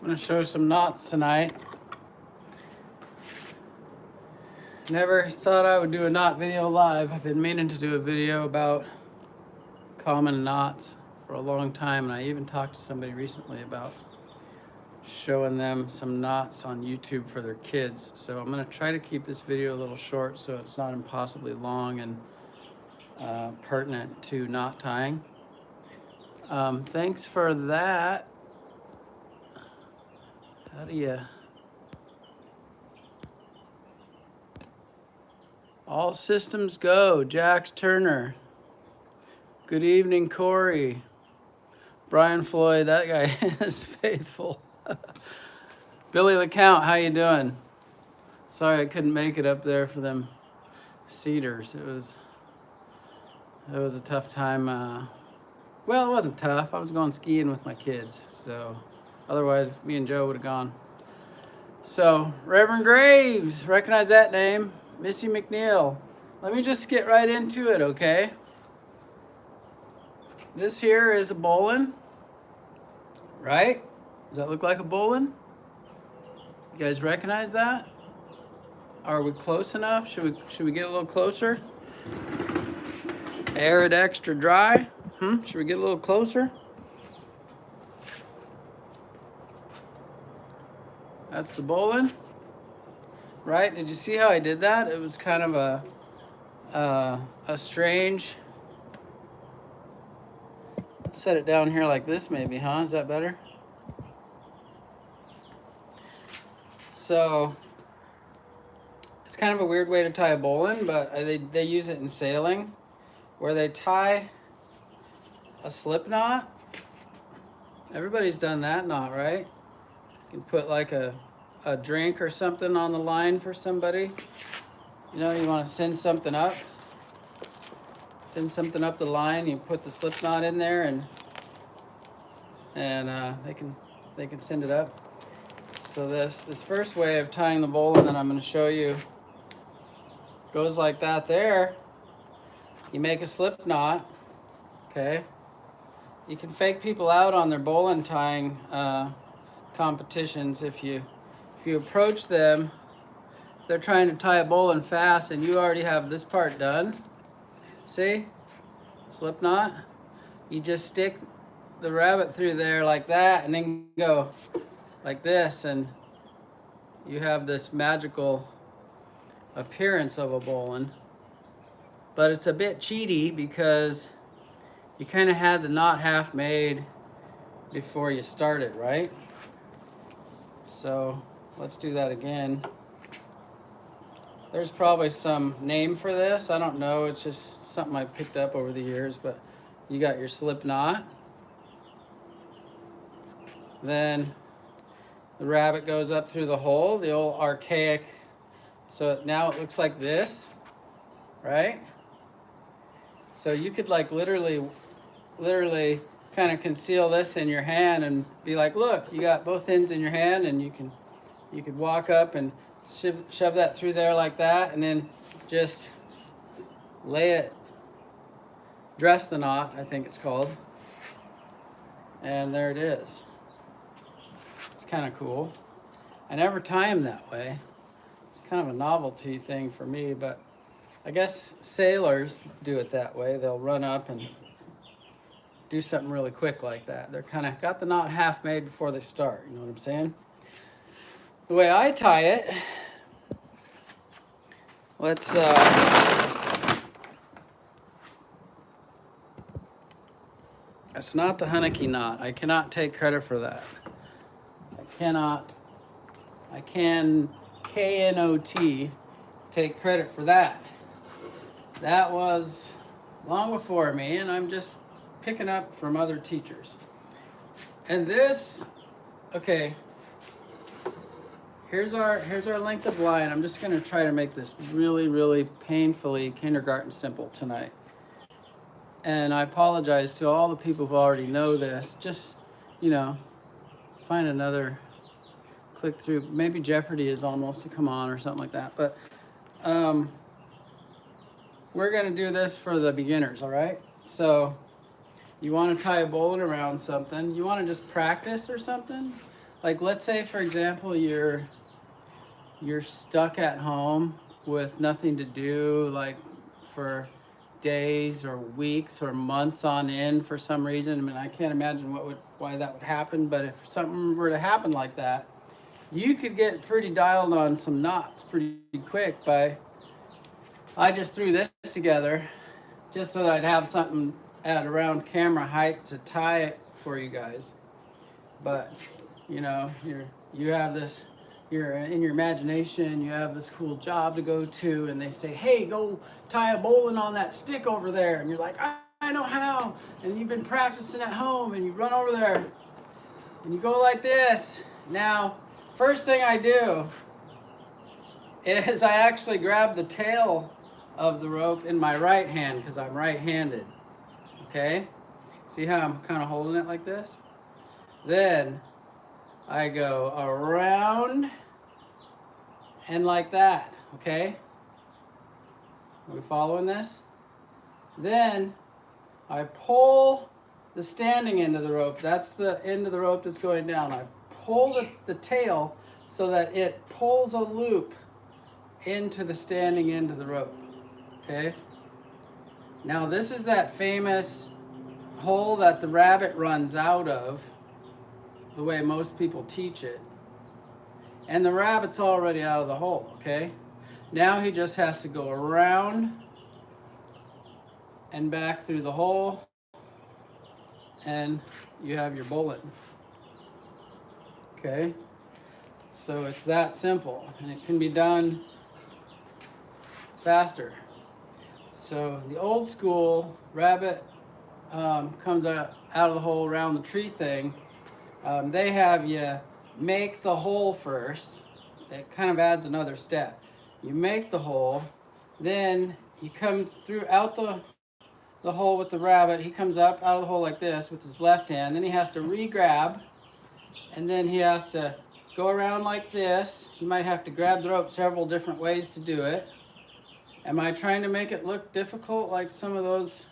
I'm going to show some knots tonight. Never thought I would do a knot video live. I've been meaning to do a video about common knots for a long time, and I even talked to somebody recently about showing them some knots on YouTube for their kids. So I'm going to try to keep this video a little short so it's not impossibly long and pertinent to knot tying. Thanks for that. How do you... All systems go. Jax Turner. Good evening, Corey. Brian Floyd, that guy is faithful. Billy LeCount, how you doing? Sorry I couldn't make it up there for them Cedars. It was a tough time. Well, it wasn't tough. I was going skiing with my kids, so otherwise me and Joe would have gone. So, Reverend Graves, recognize that name. Missy McNeil. Let me just get right into it, okay? This here is a bowline, right? Does that look like a bowline? You guys recognize that? Are we close enough? Should we get a little closer? Arid extra dry? Should we get a little closer? That's the bowline. Right? Did you see how I did that? It was kind of a strange... Let's set it down here like this maybe, huh? Is that better? So, it's kind of a weird way to tie a bowline, but they use it in sailing, where they tie a slip knot. Everybody's done that knot, right? You can put like a drink or something on the line for somebody. You know, you want to send something up the line. You put the slip knot in there, and they can send it up. So this first way of tying the bowline that I'm going to show you goes like that. There, you make a slip knot. Okay, you can fake people out on their bowline tying competitions if you approach them. They're trying to tie a bowline fast and you already have this part done. See? Slip knot. You just stick the rabbit through there like that and then go like this, and you have this magical appearance of a bowline. But it's a bit cheaty because you kind of had the knot half made before you started, right? So let's do that again. There's probably some name for this. I don't know. It's just something I picked up over the years. But you got your slip knot. Then the rabbit goes up through the hole, the old archaic. So now it looks like this, right? So you could like literally kind of conceal this in your hand and be like, look, you got both ends in your hand, and you could walk up and shove that through there like that, and then just dress the knot, I think it's called. And there it is. It's kind of cool. I never tie them that way. It's kind of a novelty thing for me, but I guess sailors do it that way. They'll run up and do something really quick like that. They're kind of got the knot half made before they start. You know what I'm saying? The way I tie it, let's that's not the Haneke knot. I cannot take credit for that. I can KNOT take credit for that. That was long before me, and I'm just picking up from other teachers. And this, okay, here's our length of line. I'm just gonna try to make this really, really painfully kindergarten simple tonight. And I apologize to all the people who already know this. Just, you know, find another click through. Maybe Jeopardy is almost to come on or something like that. But we're gonna do this for the beginners, all right? So you want to tie a bowline around something. You want to just practice or something. like let's say for example you're stuck at home with nothing to do, like for days or weeks or months on end for some reason. I mean, I can't imagine why that would happen, but if something were to happen like that, you could get pretty dialed on some knots pretty quick by, I just threw this together just so that I'd have something at around camera height to tie it for you guys. But you know, you have this, you're in your imagination, you have this cool job to go to, and they say, hey, go tie a bowline on that stick over there, and you're like, I know how, and you've been practicing at home, and you run over there and you go like this. Now first thing I do is I actually grab the tail of the rope in my right hand because I'm right-handed. Okay? See how I'm kind of holding it like this? Then I go around and like that. Okay? Are we following this? Then I pull the standing end of the rope. That's the end of the rope that's going down. I pull the tail so that it pulls a loop into the standing end of the rope. Okay? Now this is that famous hole that the rabbit runs out of, the way most people teach it. And the rabbit's already out of the hole, okay? Now he just has to go around and back through the hole, and you have your bowline. Okay? So it's that simple, and it can be done faster. So the old school rabbit comes out of the hole around the tree thing. They have you make the hole first. It kind of adds another step. You make the hole, then you come through out the hole with the rabbit. He comes up out of the hole like this with his left hand. Then he has to re-grab, and then he has to go around like this. You might have to grab the rope several different ways to do it. Am I trying to make it look difficult like some of those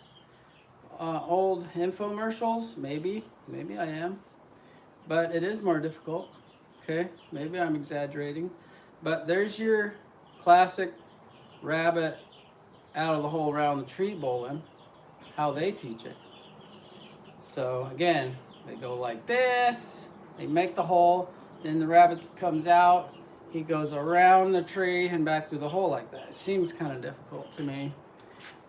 old infomercials? Maybe I am. But it is more difficult. Okay, maybe I'm exaggerating. But there's your classic rabbit out of the hole around the tree bowline, how they teach it. So again, they go like this, they make the hole, then the rabbit comes out, he goes around the tree and back through the hole like that. It seems kind of difficult to me.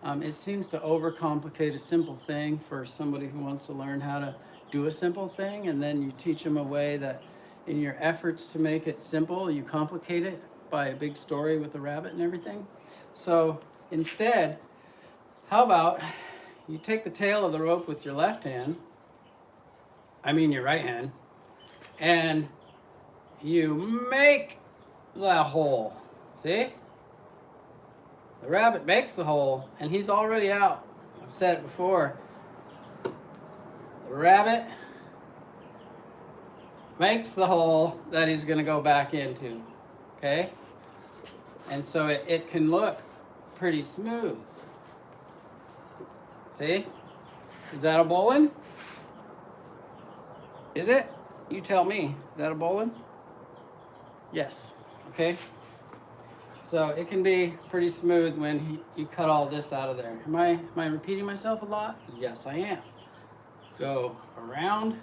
It seems to overcomplicate a simple thing for somebody who wants to learn how to do a simple thing, and then you teach them a way that in your efforts to make it simple, you complicate it by a big story with the rabbit and everything. So instead, how about you take the tail of the rope with your left hand, your right hand, and you make the hole. See? The rabbit makes the hole, and he's already out. I've said it before. The rabbit makes the hole that he's going to go back into. Okay? And so it can look pretty smooth. See? Is that a bowline? Is it? You tell me. Is that a bowline? Yes. Okay? So it can be pretty smooth when you cut all this out of there. Am I repeating myself a lot? Yes, I am. Go around.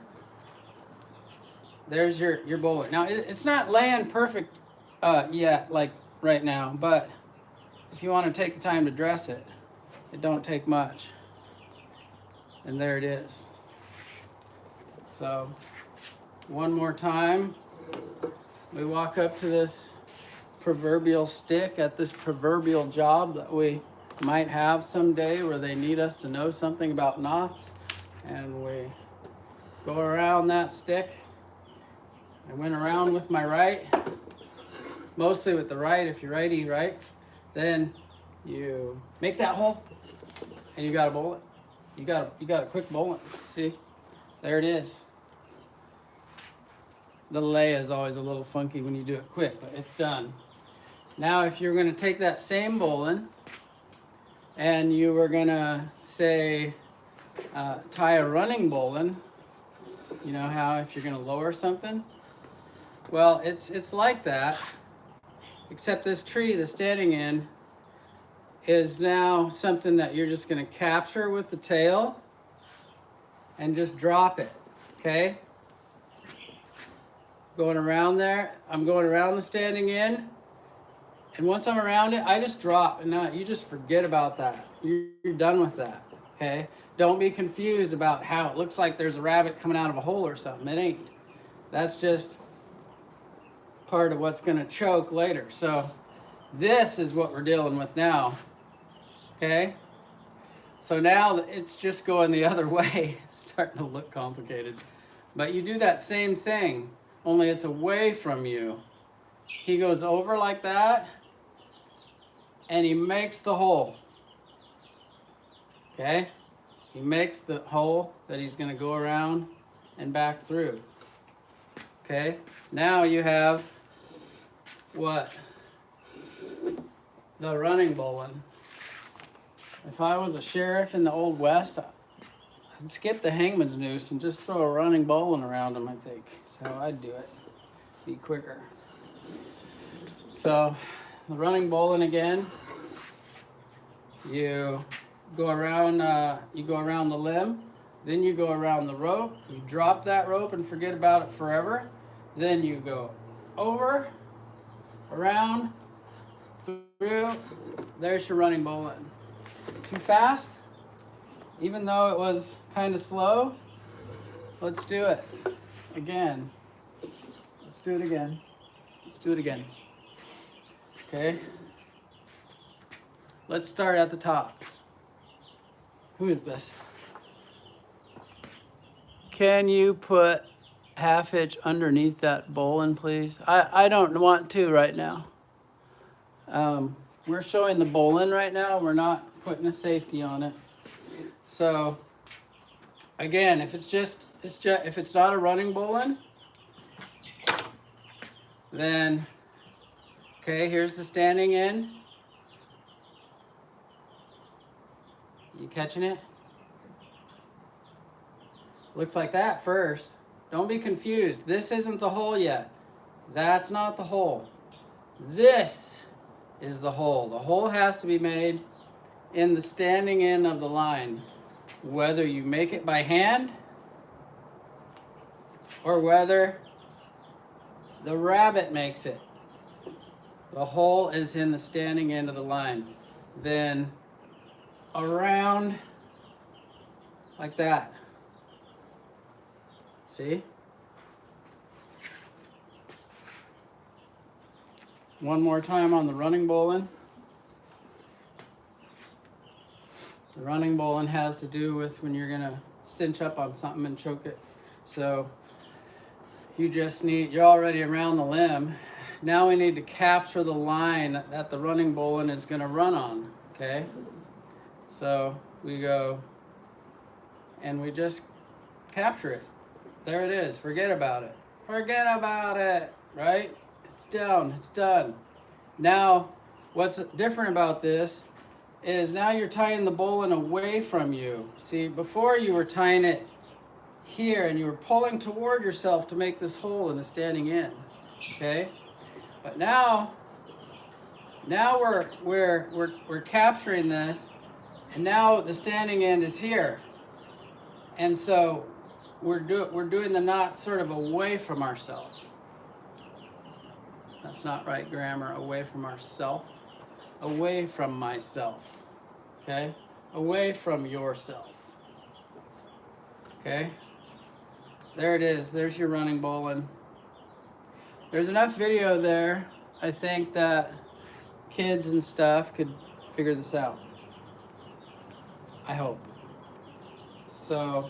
There's your bowline. Now it's not laying perfect yet, like right now, but if you want to take the time to dress it, it don't take much. And there it is. So one more time, we walk up to this proverbial stick at this proverbial job that we might have someday where they need us to know something about knots, and we go around that stick. I went around with my right, mostly with the right if you're righty, right? Then you make that hole and you got a bowline. You got a quick bowline. See? There it is. The lay is always a little funky when you do it quick, but it's done. Now if you're going to take that same bowline and you were going to say tie a running bowline, you know how if you're going to lower something, Well, it's like that, except this tree that's standing in is now something that you're just going to capture with the tail and just drop it, okay? Going around there, I'm going around the standing in, and once I'm around it, I just drop, and now you just forget about that. You're done with that, okay? Don't be confused about how it looks like there's a rabbit coming out of a hole or something. It ain't. That's just part of what's going to choke later. So this is what we're dealing with now, okay? So now it's just going the other way. It's starting to look complicated. But you do that same thing, only it's away from you. He goes over like that, and he makes the hole, okay? He makes the hole that he's going to go around and back through, okay? Now you have what? The running bowline. If I was a sheriff in the Old West, I'd skip the hangman's noose and just throw a running bowline around him, I think. That's how I'd do it. Be quicker. So, the running bowline again. You go around the limb, then you go around the rope, you drop that rope and forget about it forever. Then you go over, around, through, there's your running bowline. Too fast? Even though it was kind of slow, let's do it again. Let's do it again. Let's do it again. Okay? Let's start at the top. Who is this? Can you put half inch underneath that bowline, please? I don't want to right now. We're showing the bowline right now. We're not putting a safety on it. So again, if it's not a running bowline, then okay, here's the standing in. You catching it? Looks like that first. Don't be confused. This isn't the hole yet. That's not the hole. This is the hole. The hole has to be made in the standing in of the line. Whether you make it by hand or whether the rabbit makes it. The hole is in the standing end of the line. Then around like that. See? One more time on the running bowline. The running bowline has to do with when you're gonna cinch up on something and choke it. So you're already around the limb. Now we need to capture the line that the running bowline is gonna run on, okay? So we go and we just capture it. There it is, forget about it. Forget about it, right? It's down, it's done. Now, what's different about this is now you're tying the bowline away from you. See, before you were tying it here and you were pulling toward yourself to make this hole in the standing in, okay? But now we're capturing this, and now the standing end is here, and so we're doing the knot sort of away from ourselves. That's not right grammar. Away from ourself, away from myself. Okay, away from yourself. Okay, there it is. There's your running bowline. There's enough video there, I think, that kids and stuff could figure this out. I hope. So,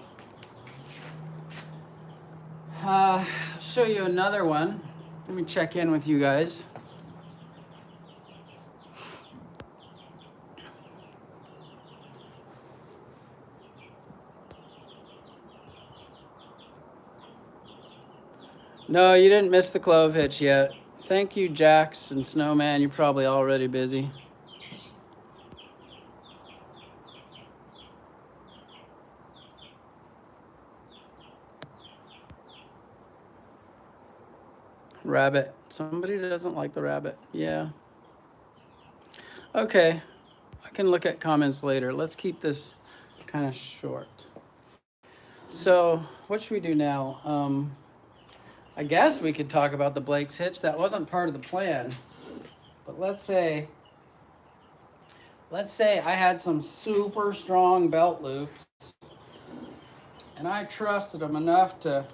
I'll show you another one. Let me check in with you guys. No, you didn't miss the clove hitch yet. Thank you, Jax and Snowman. You're probably already busy. Rabbit. Somebody doesn't like the rabbit. Yeah. Okay. I can look at comments later. Let's keep this kind of short. So what should we do now? I guess we could talk about the Blake's hitch. That wasn't part of the plan. But let's say I had some super strong belt loops and I trusted them enough to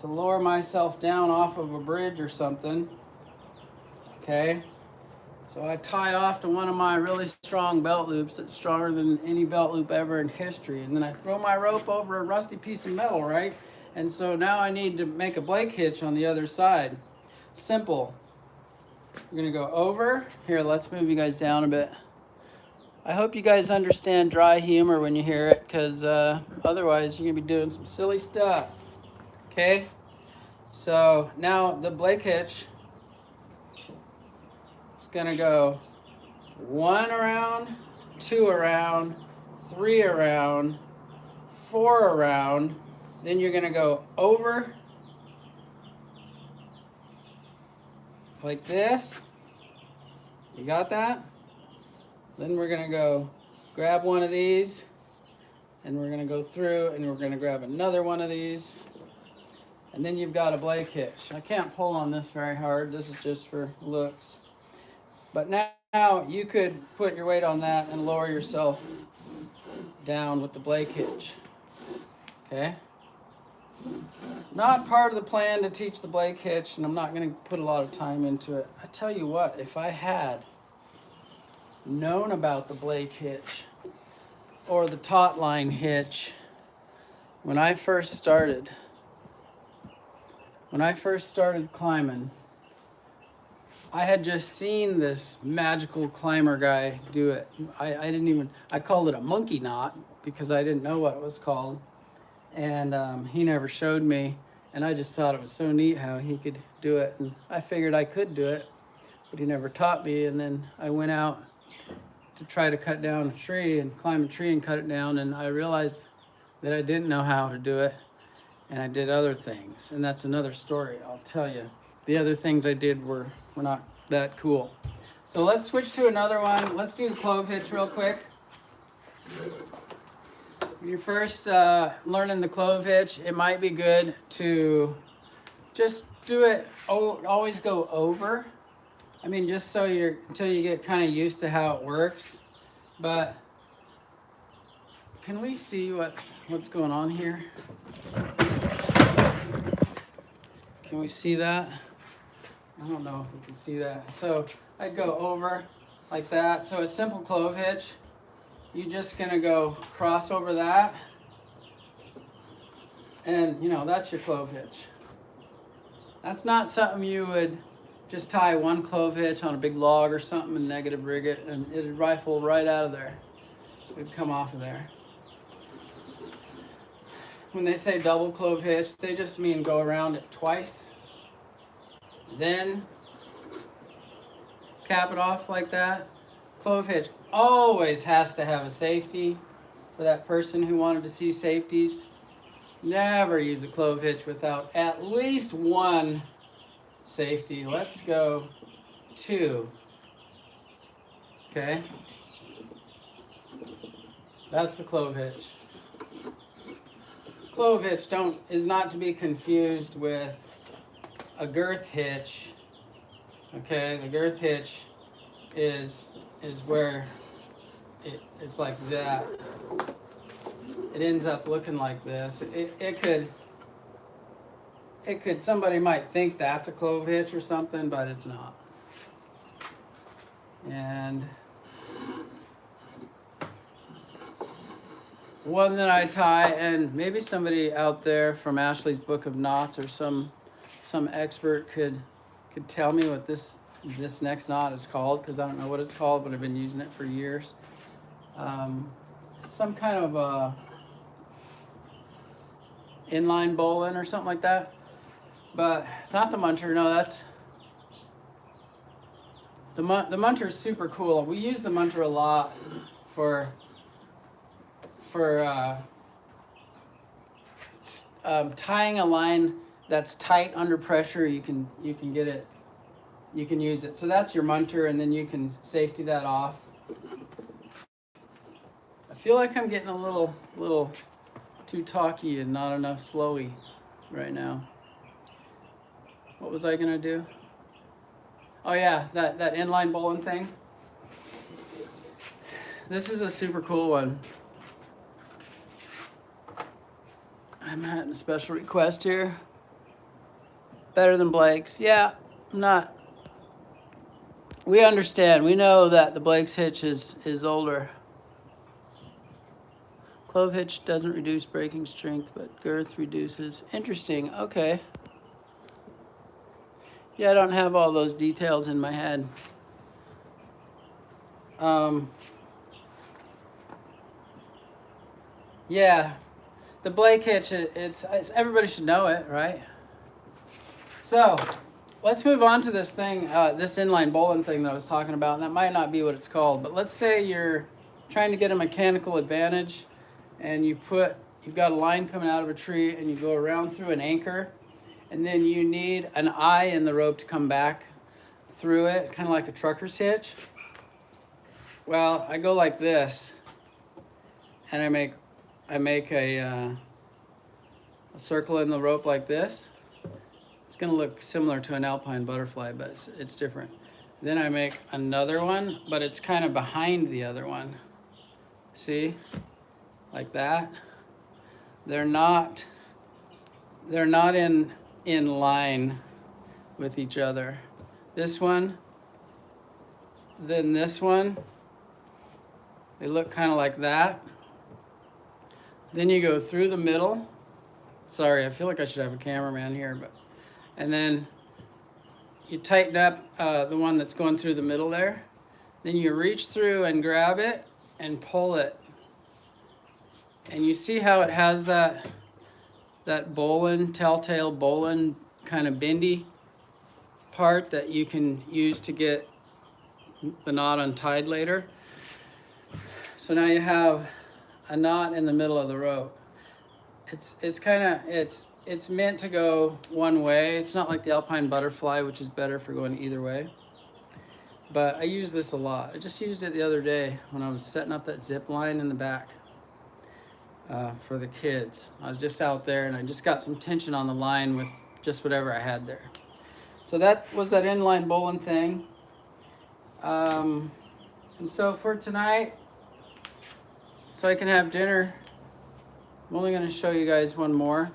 lower myself down off of a bridge or something. Okay? So I tie off to one of my really strong belt loops that's stronger than any belt loop ever in history. And then I throw my rope over a rusty piece of metal, right? And so now I need to make a Blake hitch on the other side. Simple. We're gonna go over. Here, let's move you guys down a bit. I hope you guys understand dry humor when you hear it, because otherwise you're gonna be doing some silly stuff. Okay? So now the Blake hitch is gonna go 1 around, 2 around, 3 around, 4 around. Then you're gonna go over like this. You got that? Then we're gonna go grab one of these and we're gonna go through and we're gonna grab another one of these. And then you've got a Blake hitch. I can't pull on this very hard. This is just for looks. But now you could put your weight on that and lower yourself down with the Blake hitch. Okay? Not part of the plan to teach the Blake hitch, and I'm not going to put a lot of time into it. I tell you what, if I had known about the Blake hitch or the taut line hitch when I first started climbing, I had just seen this magical climber guy do it. I called it a monkey knot because I didn't know what it was called. And he never showed me, and I just thought it was so neat how he could do it. And I figured I could do it, but he never taught me. And then I went out to try to cut down a tree and climb a tree and cut it down, and I realized that I didn't know how to do it, and I did other things. And that's another story, I'll tell you. The other things I did were not that cool. So let's switch to another one. Let's do the clove hitch real quick. When you're first learning the clove hitch, it might be good to just do it, always go over. I mean, just so until you get kind of used to how it works. But can we see what's going on here? Can we see that? I don't know if we can see that. So I'd go over like that. So a simple clove hitch, you're just gonna go cross over that. And that's your clove hitch. That's not something you would just tie one clove hitch on a big log or something and negative rig it, and it'd rifle right out of there. It'd come off of there. When they say double clove hitch, they just mean go around it twice, then cap it off like that. Clove hitch always has to have a safety for that person who wanted to see safeties. Never use a clove hitch without at least one safety. Let's go 2. Okay? That's the clove hitch. Clove hitch is not to be confused with a girth hitch. Okay, the girth hitch is where it's like that. It ends up looking like this. It could somebody might think that's a clove hitch or something, but it's not. And one that I tie, and maybe somebody out there from Ashley's Book of Knots or some expert could tell me what this next knot is called, because I don't know what it's called, but I've been using it for years. It's some kind of a inline bowline or something like that, but not the munter. No, that's the munter is super cool. We use the munter a lot for tying a line that's tight under pressure, you can get it, you can use it. So that's your munter, and then you can safety that off. I feel like I'm getting a little too talky and not enough slowy right now. What was I gonna do? Oh yeah, that inline bowling thing. This is a super cool one. I'm having a special request here. Better than Blake's. Yeah, I'm not. We understand. We know that the Blake's hitch is older. Clove hitch doesn't reduce braking strength, but girth reduces. Interesting. Okay. Yeah, I don't have all those details in my head. Yeah, the Blake hitch, it's everybody should know it, right? So let's move on to this thing, this inline bowling thing that I was talking about. And that might not be what it's called, but let's say you're trying to get a mechanical advantage, and you've got a line coming out of a tree, and you go around through an anchor, and then you need an eye in the rope to come back through it, kind of like a trucker's hitch. Well, I go like this, and I make a circle in the rope like this. It's going to look similar to an alpine butterfly, but it's different. Then I make another one, but it's kind of behind the other one. See? Like that. They're not in line with each other. This one, then this one, they look kind of like that. Then you go through the middle. Sorry, I feel like I should have a cameraman here, and then you tighten up the one that's going through the middle there. Then you reach through and grab it and pull it. And you see how it has that bowline, telltale bowline kind of bendy part that you can use to get the knot untied later. So now you have a knot in the middle of the rope. It's meant to go one way. It's not like the alpine butterfly, which is better for going either way. But I use this a lot. I just used it the other day when I was setting up that zip line in the back for the kids. I was just out there, and I just got some tension on the line with just whatever I had there. So that was that inline bowling thing. And so for tonight, so I can have dinner, I'm only going to show you guys one more.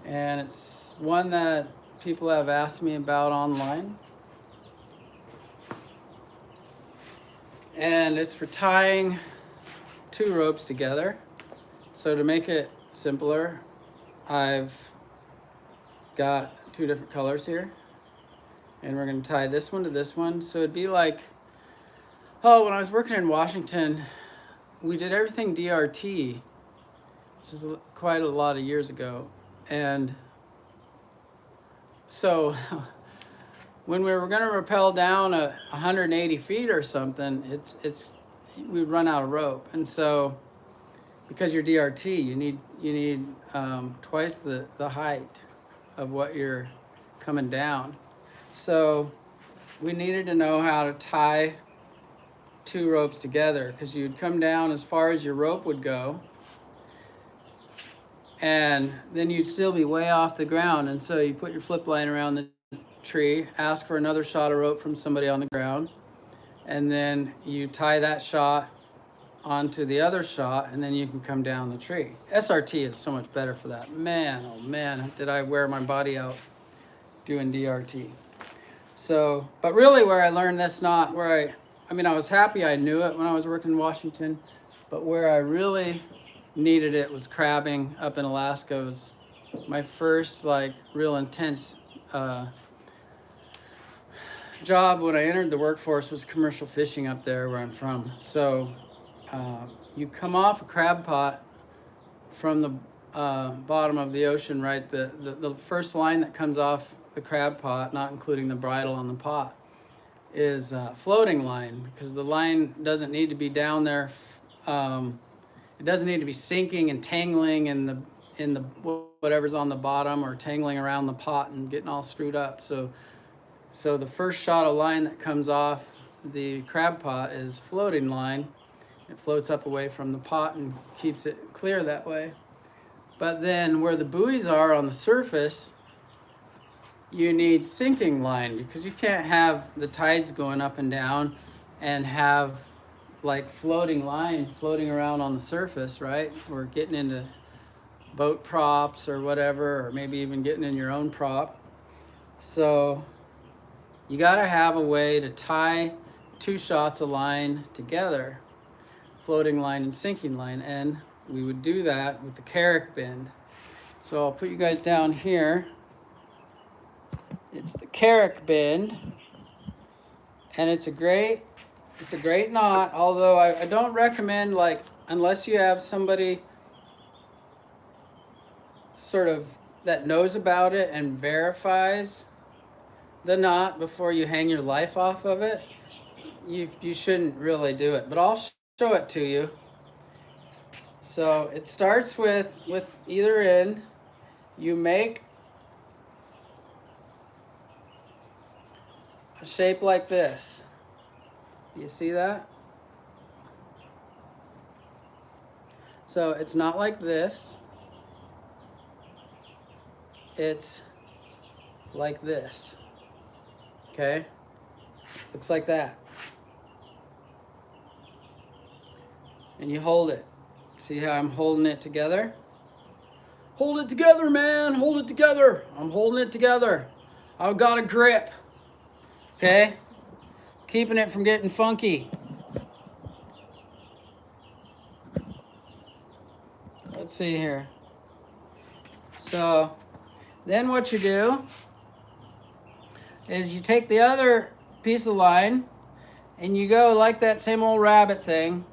And it's one that people have asked me about online. And it's for tying two ropes together. So to make it simpler, I've got two different colors here. And we're going to tie this one to this one. So it'd be like, when I was working in Washington, we did everything DRT. This is quite a lot of years ago. And so when we were going to rappel down 180 feet or something, we'd run out of rope. And so because you're DRT, you need twice the height of what you're coming down. So we needed to know how to tie two ropes together, because you'd come down as far as your rope would go, and then you'd still be way off the ground. And so you put your flip line around the tree, ask for another shot of rope from somebody on the ground, and then you tie that shot onto the other shot, and then you can come down the tree. SRT is so much better for that. Man, oh man, did I wear my body out doing DRT. So, but really where I learned this knot, I was happy I knew it when I was working in Washington, but where I really needed it was crabbing up in Alaska. It was my first real intense job when I entered the workforce, was commercial fishing up there where I'm from. So you come off a crab pot from the bottom of the ocean, right? The first line that comes off the crab pot, not including the bridle on the pot, is floating line, because the line doesn't need to be down there. It doesn't need to be sinking and tangling in the whatever's on the bottom or tangling around the pot and getting all screwed up. So the first shot of line that comes off the crab pot is floating line. It floats up away from the pot and keeps it clear that way. But then where the buoys are on the surface, you need sinking line, because you can't have the tides going up and down and have like floating line floating around on the surface, right? Or getting into boat props or whatever, or maybe even getting in your own prop. So you gotta have a way to tie 2 shots of line together, floating line and sinking line, and we would do that with the Carrick bend. So I'll put you guys down here. It's the Carrick bend, and it's a great knot, although I don't recommend, like, unless you have somebody sort of that knows about it and verifies the knot before you hang your life off of it, you shouldn't really do it. But I'll show it to you. So it starts with either end. You make a shape like this. You see that? So it's not like this. It's like this. Okay? Looks like that. And you hold it. See how I'm holding it together? Hold it together, man. Hold it together. I'm holding it together. I've got a grip. Okay? Keeping it from getting funky. Let's see here. So then what you do is you take the other piece of line and you go like that same old rabbit thing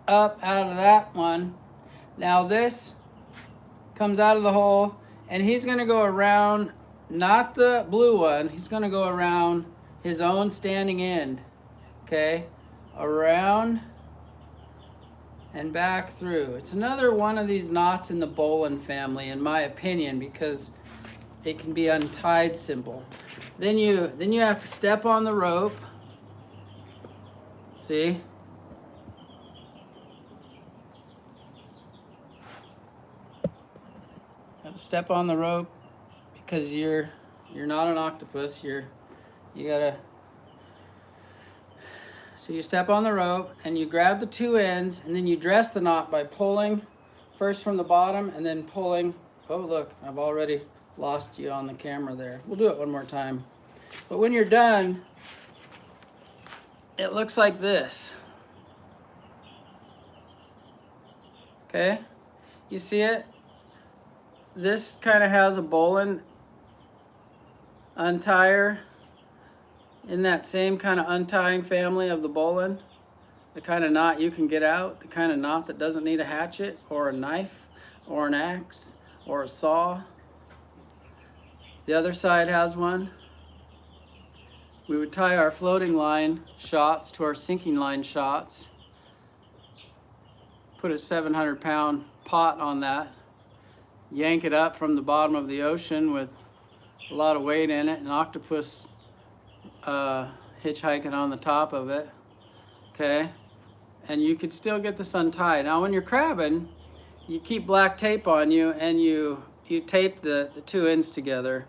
up out of that one. Now this comes out of the hole, and he's going to go around, not the blue one, he's going to go around his own standing end. Okay, around and back through. It's another one of these knots in the bowline family, in my opinion, because it can be untied simple. Then you have to step on the rope. See? Got to step on the rope because you're not an octopus. You gotta. So you step on the rope and you grab the 2 ends, and then you dress the knot by pulling first from the bottom and then pulling. Oh look, I've already lost you on the camera there. We'll do it one more time. But when you're done, it looks like this. Okay? You see it? This kind of has a bowline untier in that same kind of untying family of the bowline. The kind of knot you can get out, the kind of knot that doesn't need a hatchet or a knife or an axe or a saw. The other side has one. We would tie our floating line shots to our sinking line shots. Put a 700-pound pot on that. Yank it up from the bottom of the ocean with a lot of weight in it, an octopus hitchhiking on the top of it. Okay? And you could still get this untied. Now when you're crabbing, you keep black tape on you, and you tape the 2 ends together.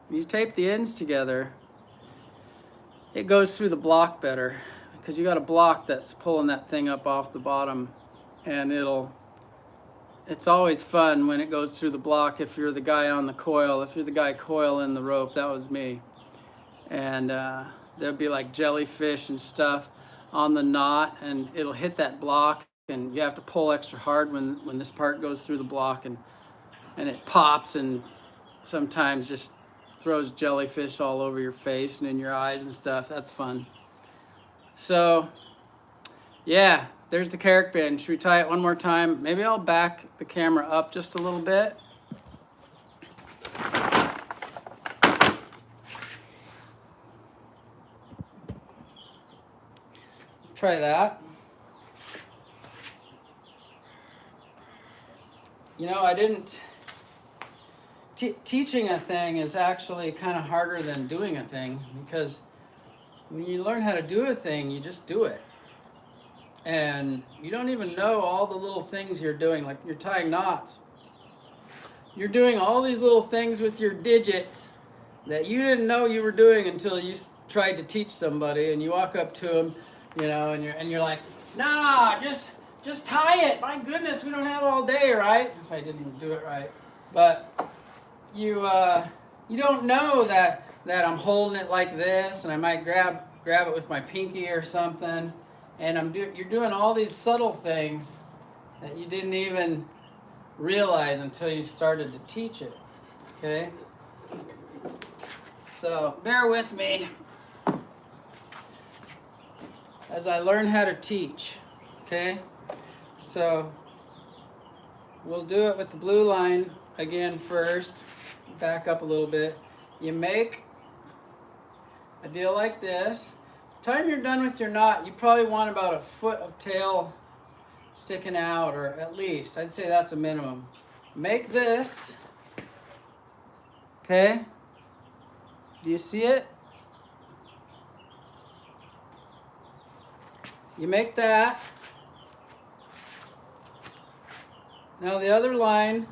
When you tape the ends together, it goes through the block better, because you got a block that's pulling that thing up off the bottom, and it's always fun when it goes through the block if you're the guy on the coil. If you're the guy coiling the rope, that was me. And there'll be like jellyfish and stuff on the knot, and it'll hit that block, and you have to pull extra hard when this part goes through the block, and it pops, and sometimes just throws jellyfish all over your face and in your eyes and stuff. That's fun. So yeah, there's the Carrick bend. Should we tie it one more time? Maybe I'll back the camera up just a little bit. Let's try that. You know, I didn't teaching a thing is actually kind of harder than doing a thing, because when you learn how to do a thing, you just do it. And you don't even know all the little things you're doing, like you're tying knots. You're doing all these little things with your digits that you didn't know you were doing until you tried to teach somebody, and you walk up to them, you know, and you're like, nah, just tie it. My goodness, we don't have all day, right? So I didn't even do it right. But you don't know that I'm holding it like this, and I might grab it with my pinky or something, and you're doing all these subtle things that you didn't even realize until you started to teach it. Okay? So bear with me as I learn how to teach. Okay? So we'll do it with the blue line again first. Back up a little bit. You make a deal like this. By the time you're done with your knot, you probably want about a foot of tail sticking out, or at least, I'd say that's a minimum. Make this. Okay? Do you see it? You make that. Now the other line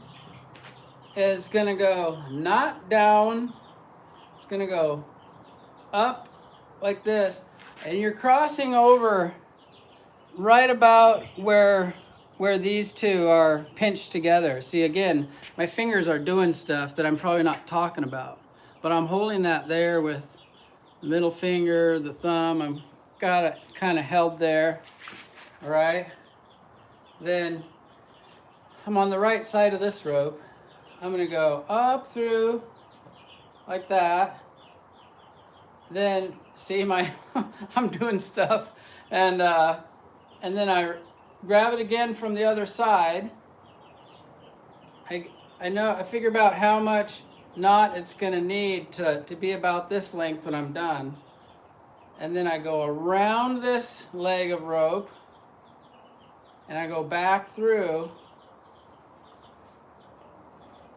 is going to go not down. It's going to go up like this. And you're crossing over right about where these two are pinched together. See, again, my fingers are doing stuff that I'm probably not talking about. But I'm holding that there with the middle finger, the thumb. I've got it kind of held there. All right? Then I'm on the right side of this rope. I'm going to go up through like that. Then, see, I'm doing stuff. And then I grab it again from the other side. I figure about how much knot it's going to need to be about this length when I'm done. And then I go around this leg of rope, and I go back through,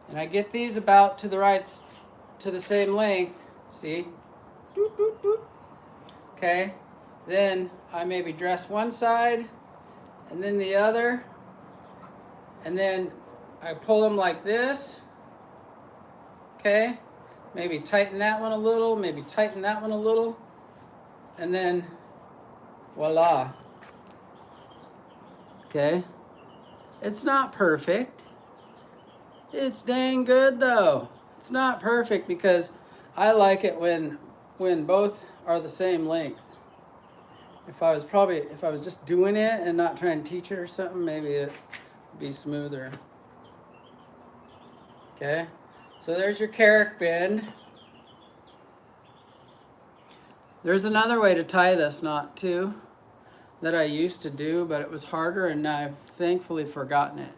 and I get these about to the same length. See? Doot, doot, doot. Okay. Then I maybe dress one side and then the other, and then I pull them like this. Okay. Maybe tighten that one a little, maybe tighten that one a little, and then voila. Okay. It's not perfect. It's dang good though. It's not perfect because I like it when both are the same length. If I was just doing it and not trying to teach it or something, maybe it'd be smoother. Okay, so there's your carrick bend. There's another way to tie this knot too that I used to do, but it was harder, and I've thankfully forgotten it.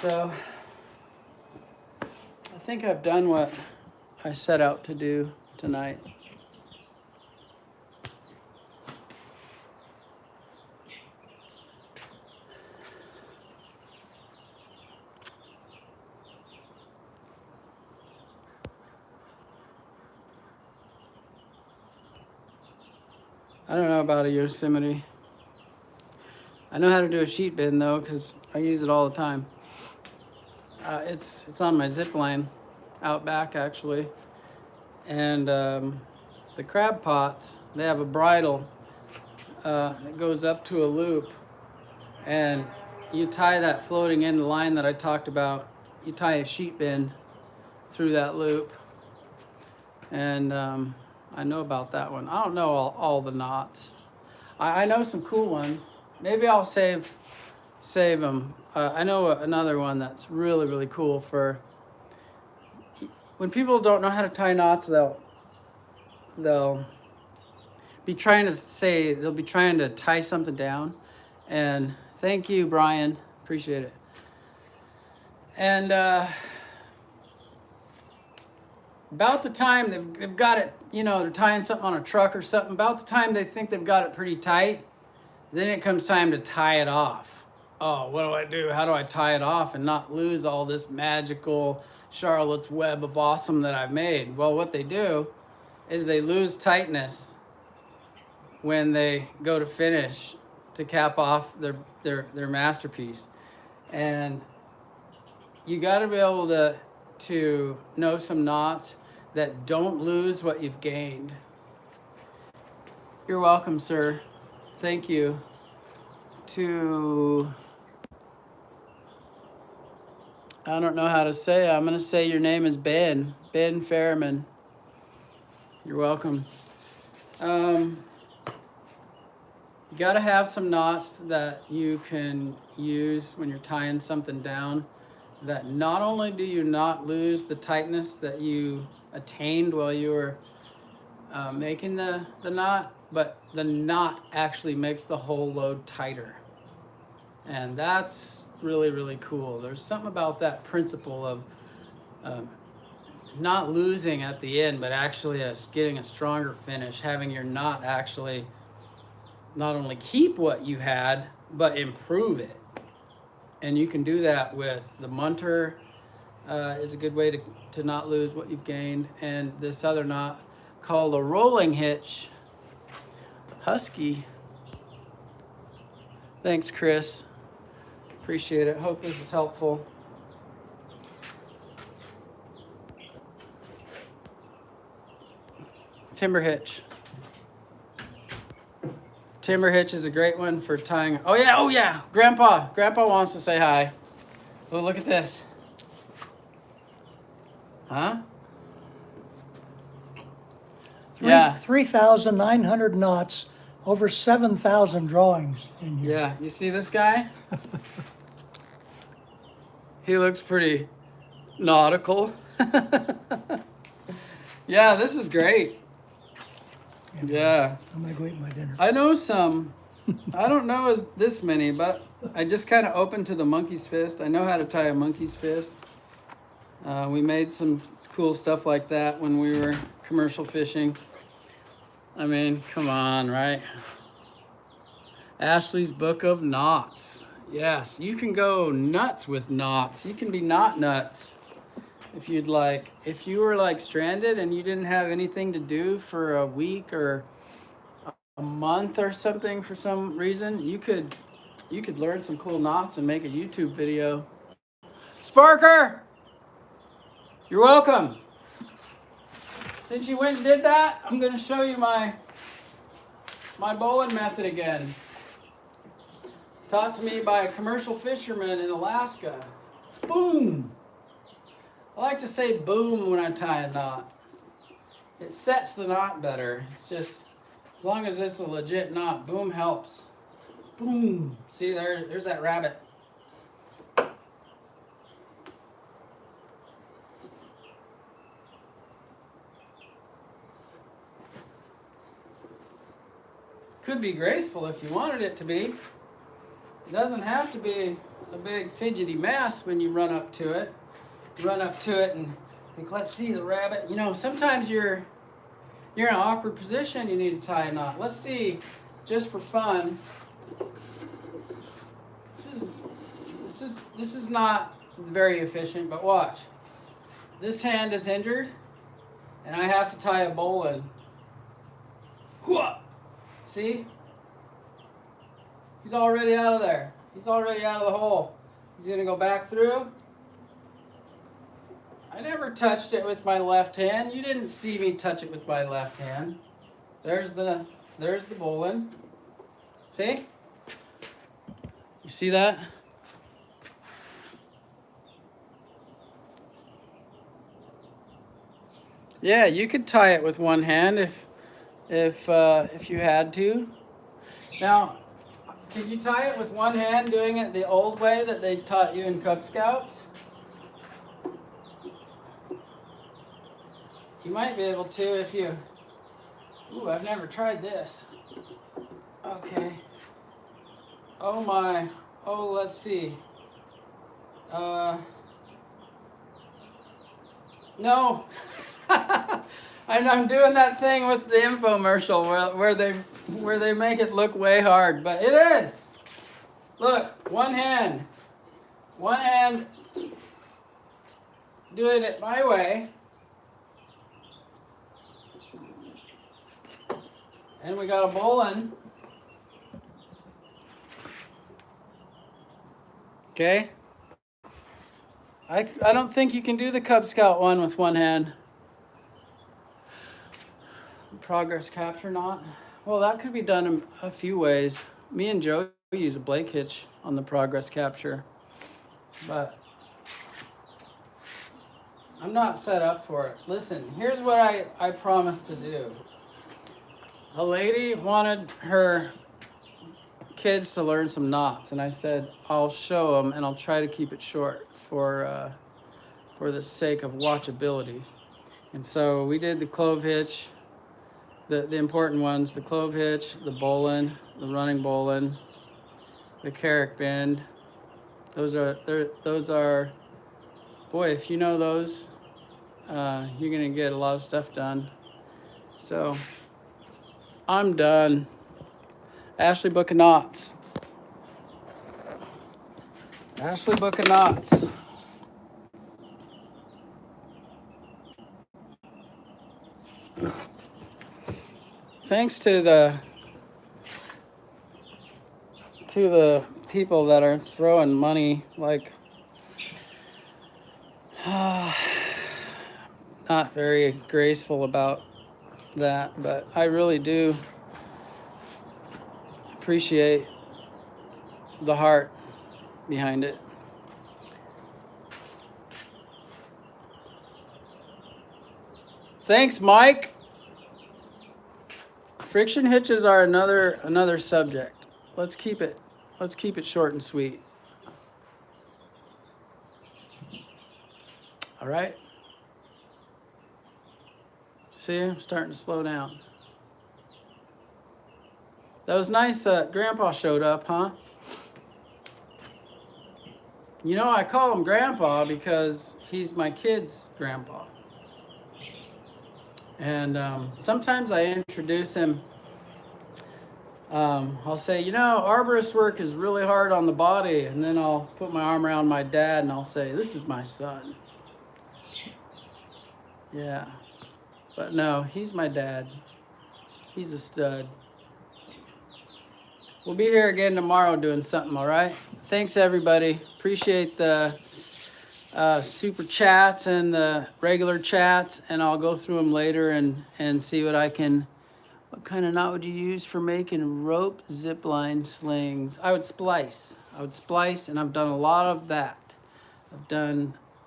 So I think I've done what I set out to do tonight. I don't know about a Yosemite. I know how to do a sheet bend though, because I use it all the time. It's on my zip line out back actually. And the crab pots, they have a bridle that goes up to a loop, and you tie that floating end line that I talked about. You tie a sheet bend through that loop, and I know about that one. I don't know all the knots. I know some cool ones. Maybe I'll save them. I know another one that's really, really cool for when people don't know how to tie knots. They'll be trying to tie something down. And thank you, Brian. Appreciate it. And about the time they've got it, they're tying something on a truck or something, about the time they think they've got it pretty tight, then it comes time to tie it off. oh, what do I do? How do I tie it off and not lose all this magical Charlotte's Web of awesome that I've made? Well, what they do is they lose tightness when they go to finish to cap off their masterpiece. And you got to be able to know some knots that don't lose what you've gained. You're welcome, sir. Thank you. I don't know how to say it. I'm going to say your name is Ben Fairman. You're welcome. You got to have some knots that you can use when you're tying something down, that not only do you not lose the tightness that you attained while you were making the knot, but the knot actually makes the whole load tighter. And that's really, really cool. There's something about that principle of not losing at the end, but actually getting a stronger finish, having your knot actually not only keep what you had, but improve it. And you can do that with the munter, is a good way to not lose what you've gained. And this other knot called a rolling hitch. Husky. Thanks, Chris. Appreciate it. Hope this is helpful. Timber hitch. Timber hitch is a great one for tying. Oh yeah. Grandpa wants to say hi. Oh, look at this. Huh? 3,900 knots, over 7,000 drawings in here. Yeah, you see this guy? He looks pretty nautical. Yeah, this is great. Yeah. I'm gonna go eat my dinner. I know some. I don't know this many, but I just kind of opened to the monkey's fist. I know how to tie a monkey's fist. We made some cool stuff like that when we were commercial fishing. I mean, come on, right? Ashley's Book of Knots. Yes, you can go nuts with knots. You can be knot nuts if you'd like. If you were like stranded and you didn't have anything to do for a week or a month or something for some reason, you could learn some cool knots and make a YouTube video. Sparker, you're welcome. Since you went and did that, I'm going to show you my bowline method again. Taught to me by a commercial fisherman in Alaska. Boom. I like to say boom when I tie a knot. It sets the knot better. It's just, as long as it's a legit knot, boom helps. Boom. See, there's that rabbit. Could be graceful if you wanted it to be. It doesn't have to be a big fidgety mess when you run up to it. You run up to it and think, let's see the rabbit. You know, sometimes you're in an awkward position, you need to tie a knot. Let's see, just for fun. This is not very efficient, but watch. This hand is injured, and I have to tie a bowline. See? He's already out of there. He's already out of the hole. He's going to go back through. I never touched it with my left hand. You didn't see me touch it with my left hand. There's the bowline. See? You see that? Yeah, you could tie it with one hand if you had to. Now, could you tie it with one hand doing it the old way that they taught you in Cub Scouts? You might be able to if you... Ooh, I've never tried this. Okay. Oh my. Oh, let's see. No. I'm doing that thing with the infomercial where they make it look way hard, but it is. Look, one hand doing it my way. And we got a bowling. Okay. I don't think you can do the Cub Scout one with one hand. Progress capture knot. Well, that could be done in a few ways. Me and Joe use a Blake hitch on the progress capture, but I'm not set up for it. Listen, here's what I promised to do. A lady wanted her kids to learn some knots, and I said I'll show them, and I'll try to keep it short for the sake of watchability. And so we did the clove hitch, the important ones: the clove hitch, the bowline, the running bowline, the Carrick bend. Those are, boy, if you know those, you're gonna get a lot of stuff done. So I'm done. Ashley Book of Knots. Ashley Book of Knots. Thanks to the people that are throwing money, like, not very graceful about that, but I really do appreciate the heart behind it. Thanks, Mike. Friction hitches are another subject. Let's keep it short and sweet. All right. See, I'm starting to slow down. That was nice that Grandpa showed up, huh? You know, I call him Grandpa because he's my kid's grandpa. And sometimes I introduce him. I'll say, you know, arborist work is really hard on the body. And then I'll put my arm around my dad and I'll say, this is my son. Yeah. But no, he's my dad. He's a stud. We'll be here again tomorrow doing something, all right? Thanks, everybody. Appreciate the super chats and the regular chats, and I'll go through them later and see what kind of knot would you use for making rope zip line slings? I would splice, and I've done a lot of that.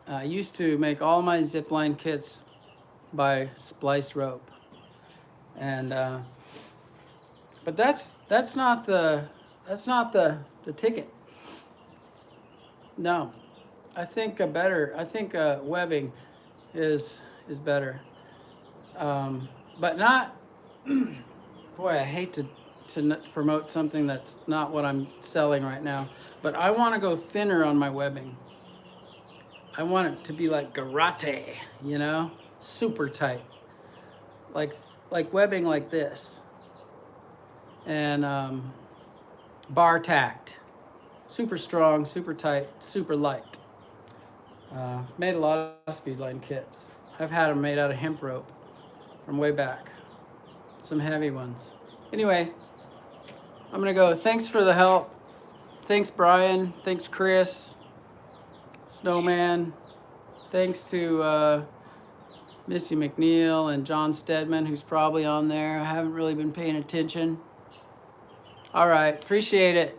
I used to make all my zip line kits by spliced rope. And, but that's not the ticket. No. I think webbing is better, but not. Boy, I hate to promote something that's not what I'm selling right now. But I want to go thinner on my webbing. I want it to be like garrote, you know, super tight, like webbing like this, and bar tacked, super strong, super tight, super light. Made a lot of speedline kits. I've had them made out of hemp rope from way back. Some heavy ones. Anyway, I'm gonna go. Thanks for the help. Thanks, Brian. Thanks, Chris. Snowman. Thanks to Missy McNeil and John Stedman, who's probably on there. I haven't really been paying attention. All right, appreciate it.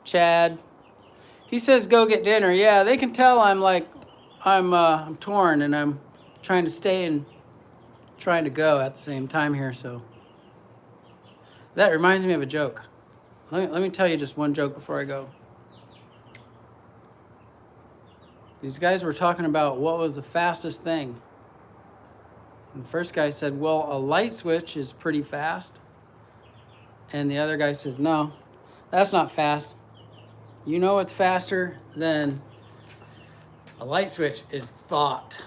Chad. He says go get dinner. Yeah, they can tell I'm torn and I'm trying to stay and trying to go at the same time here. So that reminds me of a joke. Let me tell you just one joke before I go. These guys were talking about what was the fastest thing. And the first guy said, well, a light switch is pretty fast. And the other guy says, no, that's not fast. You know what's faster than a light switch is thought.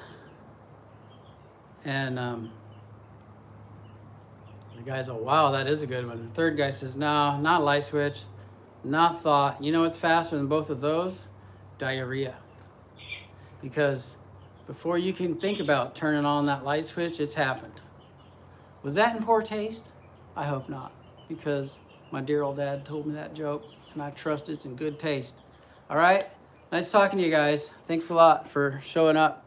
And the guy's, oh, wow, that is a good one. The third guy says, no, not a light switch. not thought. You know what's faster than both of those? Diarrhea. Because before you can think about turning on that light switch, it's happened. Was that in poor taste? I hope not, because my dear old dad told me that joke, and I trust it's in good taste. All right? Nice talking to you guys. Thanks a lot for showing up.